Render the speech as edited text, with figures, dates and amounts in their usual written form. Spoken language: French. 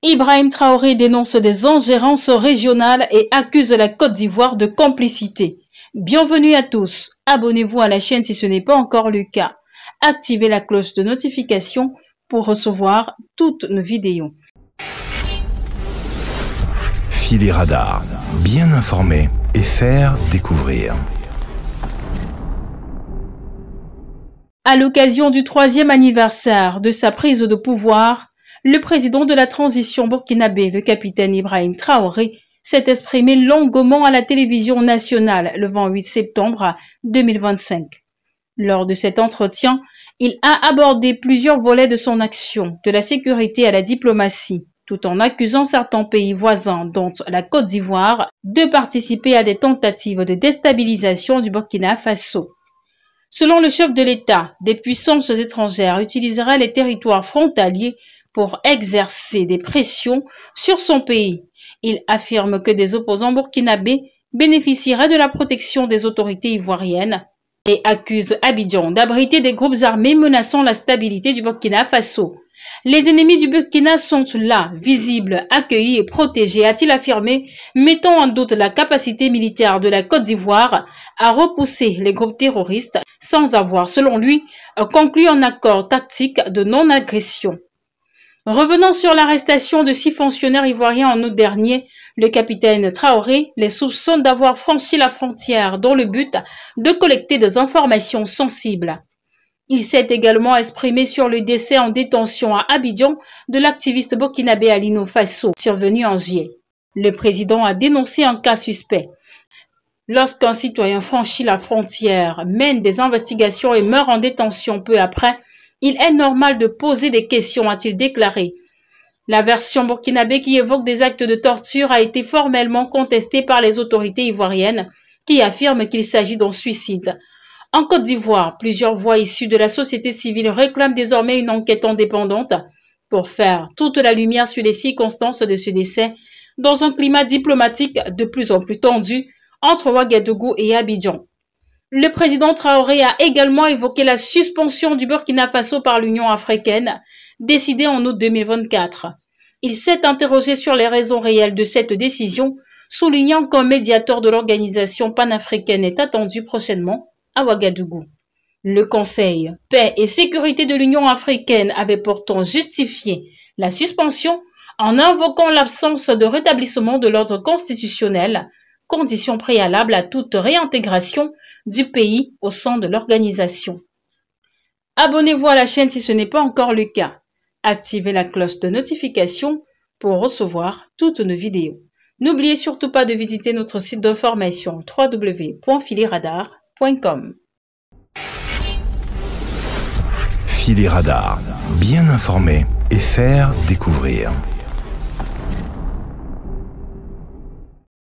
Ibrahim Traoré dénonce des ingérences régionales et accuse la Côte d'Ivoire de complicité. Bienvenue à tous. Abonnez-vous à la chaîne si ce n'est pas encore le cas. Activez la cloche de notification pour recevoir toutes nos vidéos. Filet Radar, bien informer et faire découvrir. À l'occasion du 3e anniversaire de sa prise de pouvoir, le président de la transition burkinabé, le capitaine Ibrahim Traoré, s'est exprimé longuement à la télévision nationale le 28 septembre 2025. Lors de cet entretien, il a abordé plusieurs volets de son action, de la sécurité à la diplomatie, tout en accusant certains pays voisins, dont la Côte d'Ivoire, de participer à des tentatives de déstabilisation du Burkina Faso. Selon le chef de l'État, des puissances étrangères utiliseraient les territoires frontaliers pour exercer des pressions sur son pays. Il affirme que des opposants burkinabés bénéficieraient de la protection des autorités ivoiriennes et accuse Abidjan d'abriter des groupes armés menaçant la stabilité du Burkina Faso. Les ennemis du Burkina sont là, visibles, accueillis et protégés, a-t-il affirmé, mettant en doute la capacité militaire de la Côte d'Ivoire à repousser les groupes terroristes sans avoir, selon lui, conclu un accord tactique de non-agression. Revenant sur l'arrestation de 6 fonctionnaires ivoiriens en août dernier, le capitaine Traoré les soupçonne d'avoir franchi la frontière dans le but de collecter des informations sensibles. Il s'est également exprimé sur le décès en détention à Abidjan de l'activiste burkinabé Alino Fasso, survenu en juillet. Le président a dénoncé un cas suspect. Lorsqu'un citoyen franchit la frontière, mène des investigations et meurt en détention peu après, il est normal de poser des questions, a-t-il déclaré. La version burkinabé qui évoque des actes de torture a été formellement contestée par les autorités ivoiriennes qui affirment qu'il s'agit d'un suicide. En Côte d'Ivoire, plusieurs voix issues de la société civile réclament désormais une enquête indépendante pour faire toute la lumière sur les circonstances de ce décès dans un climat diplomatique de plus en plus tendu entre Ouagadougou et Abidjan. Le président Traoré a également évoqué la suspension du Burkina Faso par l'Union africaine, décidée en août 2024. Il s'est interrogé sur les raisons réelles de cette décision, soulignant qu'un médiateur de l'organisation panafricaine est attendu prochainement à Ouagadougou. Le Conseil Paix et Sécurité de l'Union africaine avait pourtant justifié la suspension en invoquant l'absence de rétablissement de l'ordre constitutionnel, condition préalable à toute réintégration du pays au sein de l'organisation. Abonnez-vous à la chaîne si ce n'est pas encore le cas. Activez la cloche de notification pour recevoir toutes nos vidéos. N'oubliez surtout pas de visiter notre site d'information www.filetradar.com. Filet Radar, bien informer et faire découvrir.